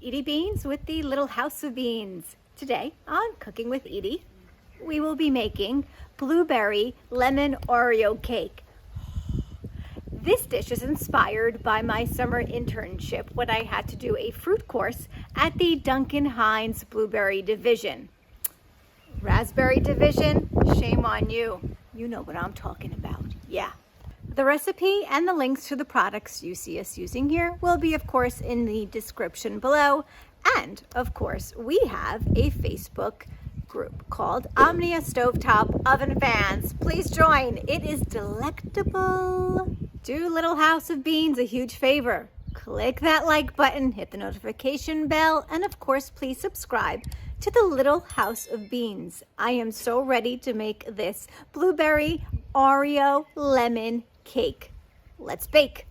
Edie Beans with the Little House of Beans. Today on Cooking with Edie, we will be making blueberry lemon Oreo cake. This dish is inspired by my summer internship when I had to do a fruit course at the Duncan Hines Blueberry Division. Raspberry Division, shame on you. You know what I'm talking about, yeah. The recipe and the links to the products you see us using here will be, of course, in the description below. And, of course, we have a Facebook group called Omnia Stovetop Oven Fans. Please join. It is delectable. Do Little House of Beans a huge favor. Click that like button, hit the notification bell, and, of course, please subscribe to the Little House of Beans. I am so ready to make this blueberry Oreo lemon cake. Let's bake.